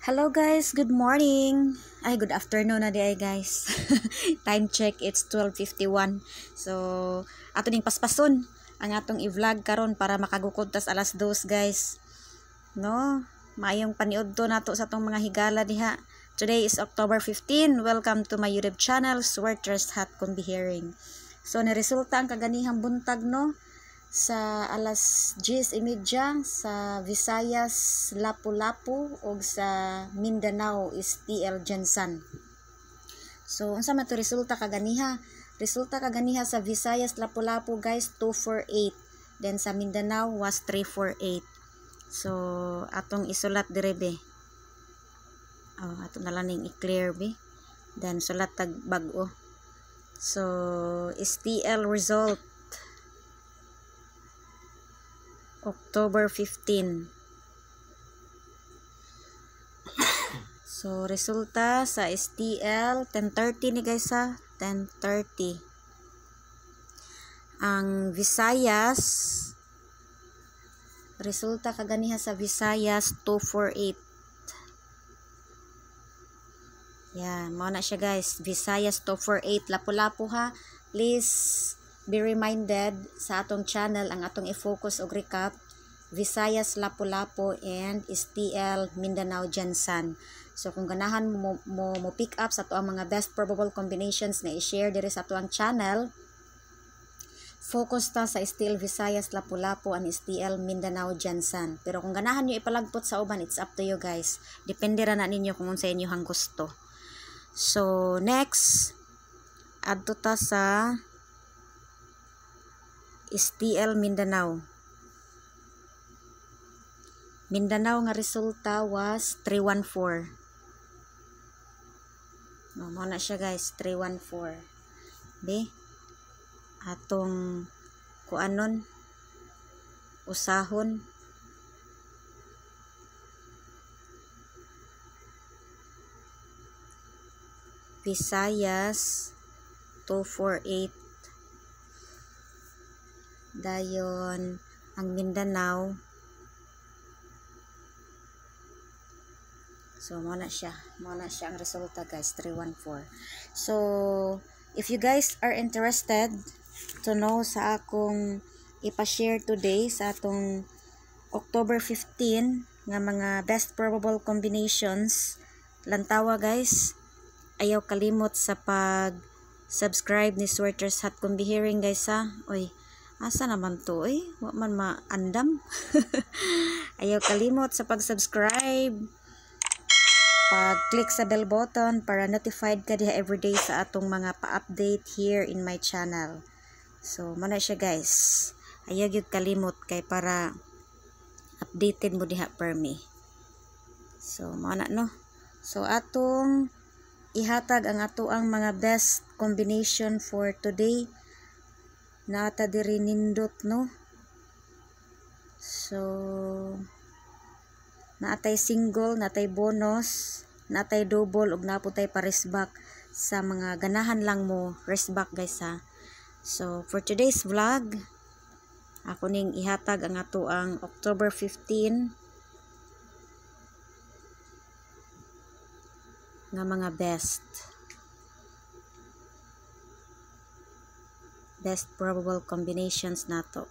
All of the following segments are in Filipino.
Hello guys, good morning. Ay, good afternoon na di ay guys. Time check, it's 12:51. So, ato ning paspason ang atong i-vlog karon para makagukod tas alas 2 guys. No, maayong paniud to nato sa atong mga higala diha. Today is October 15. Welcome to my YouTube channel, Sweaters Hot Combihiring. So, niresulta ang kaganihang buntag no sa alas 10:30 sa Visayas Lapu-Lapu ug sa Mindanao is TL Jansan. So unsa man to resulta kaganiha? Resulta kaganiha sa Visayas Lapu-Lapu guys 248. Then sa Mindanao was 348. So atong isulat dire be. Ato na lang ning i-clear be. Then sulat tag bag-o. So is TL result October 15. So, resulta sa STL, 10:30 ni guys ha. 10:30. Ang Visayas, resulta kaganiha sa Visayas, 248. Yan, mao na siya guys. Visayas 248. Lapu-Lapu ha. Please be reminded sa atong channel ang atong i-focus og recap Visayas Lapu-Lapu and STL Mindanao Jansan. So kung ganahan mo pick up sa ato ang mga best probable combinations na i-share diri sa ato ang channel, focus ta sa STL Visayas Lapu-Lapu and STL Mindanao Jansan. Pero kung ganahan nyo ipalagpot sa uban, it's up to you guys. Depende ra na ninyo kung unsa inyo hang gusto. So next, adto ta sa STL Mindanao. Mindanao nga resulta was 314. Mao na siya guys, 314. Be, atong kuanon usahon Visayas 248. Dayon ang Mindanao. So mao na siya ang resulta guys, 314. So if you guys are interested to know sa akong ipa-share today sa atong October 15 nga mga best probable combinations, lantawa guys, ayaw kalimot sa pag-subscribe ni Sweaters Hot Combihiring guys ha. Oy, asa naman to wa man maandam. Ayaw kalimot sa pag-subscribe, pag-click sa bell button para notified ka diha everyday sa atong mga pa-update here in my channel. So muna siya guys, ayaw gyud kalimot kay para updated mo diha per me. So muna no. So atong ihatag ang ato ang mga best combination for today. Nata diri nindot no. So natay single, natay bonus, natay double ug naputay pa resback sa mga ganahan lang mo resback guys ha. So for today's vlog, ako ning ihatag ang ato ang October 15 nga mga best probable combinations nato.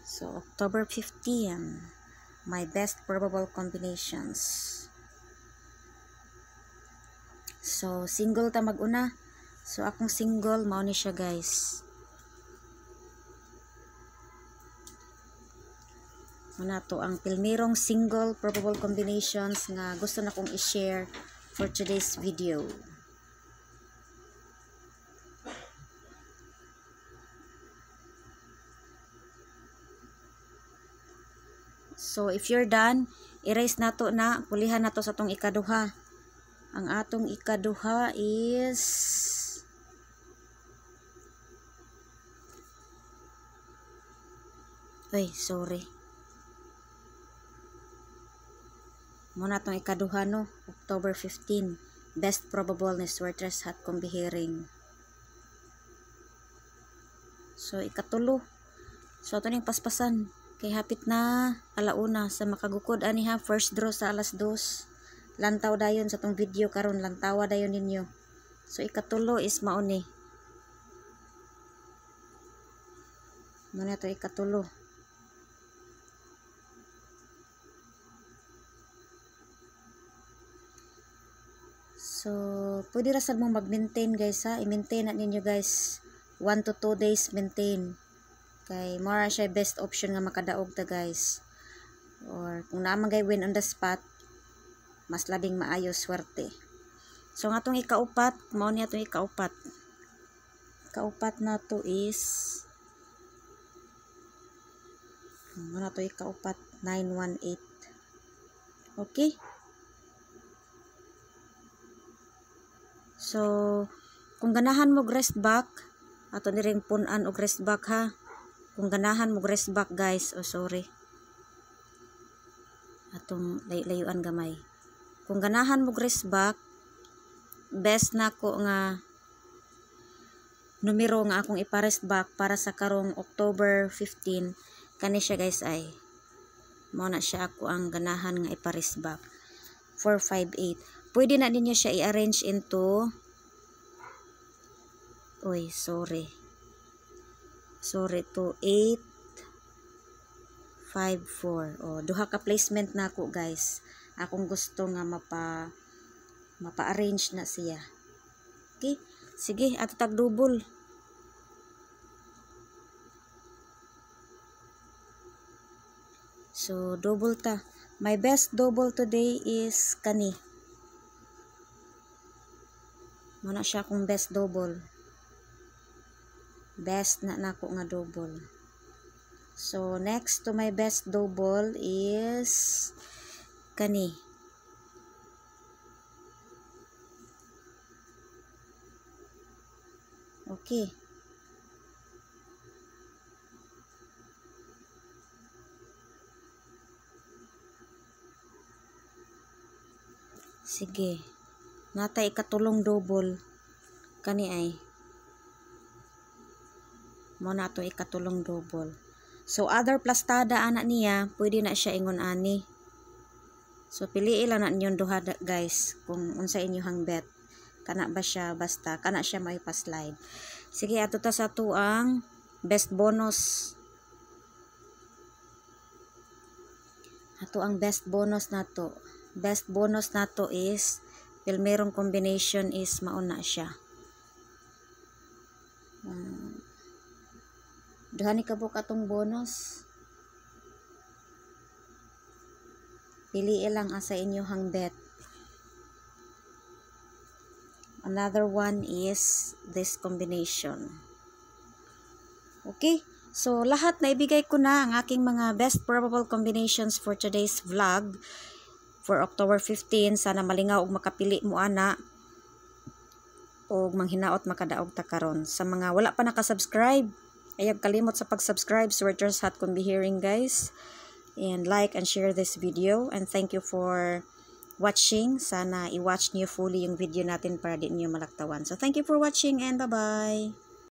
So October 15, my best probable combinations. So single ta maguna. So akong single mao ni siya guys. Muna to ang pilmirong single probable combinations nga gusto na kong i-share for today's video. So if you're done, erase nato na, pulihan nato sa atong ikaduha. Ang atong ikaduha is sorry. Muna atong ikaduha no, October 15, best probable ni Sweaters Hot Combihiring. So ikatulo. So ato ning paspasan. Kay hapit na alauna sa makagukod ani ha, first draw sa alas 2. Lantaw dayon sa tong video karon, lantawa dayon ninyo. So ikatulo is mauni. Muna to ikatulo. So pwede ra sad mo mag-maintain guys ha, i-maintain na ninyo guys. 1 to 2 days maintain. Kay mora siya best option nga makadaog ta guys. Or kung naman gay win on the spot, mas labing maayo swerte. So nga itong ikaupat, mao niya itong ikaupat. Kaupat na to is muna to ikaupat 918. Okay? So kung ganahan mo rest back, ato ni ring punan og rest back ha. Kung ganahan mo rest back guys, sorry. Atong layuan gamay. Kung ganahan mo rest back, best na ko nga numero nga akong ipa-rest back para sa karong October 15. Kani siya guys ay. Mao na siya ako ang ganahan nga ipa-rest back. 458. Pwede na ninyo siya i-arrange into sorry to 854. Duha ka placement na ako guys. Akong gusto nga mapa-arrange na siya. Okay? Sige, ato tag double. So double ta. My best double today is kani. Muna siya akong best double. Best na nako nga double. So next to my best double is kani. Okay. Sige. Natay ikatulong double. Kani ay. Mo na to ikatulong double. So other plastada ana niya, pwede na siya ingon ani. So pili lang na ninyo duha guys kung unsa inyong bet. Kana ba siya basta kana siya may pa-slide. Sige ato ta sa tuang best bonus. Ato ang best bonus na to. Best bonus na to is merong combination is mauna siya. Duha ni kabuk atong bonus. Pili lang asa inyong bet. Another one is this combination. Okay? So lahat na ibigay ko na ang aking mga best probable combinations for today's vlog for October 15. Sana malingaw og makapili mo ana og manghinaot makadaog ta karon. Sa mga wala pa nakasubscribe, ayag kalimot sa pag-subscribe. Sweaters Hat Kun Be Hearing guys. And like and share this video. And thank you for watching. Sana i-watch niyo fully yung video natin para di niyo malaktawan. So thank you for watching and bye-bye.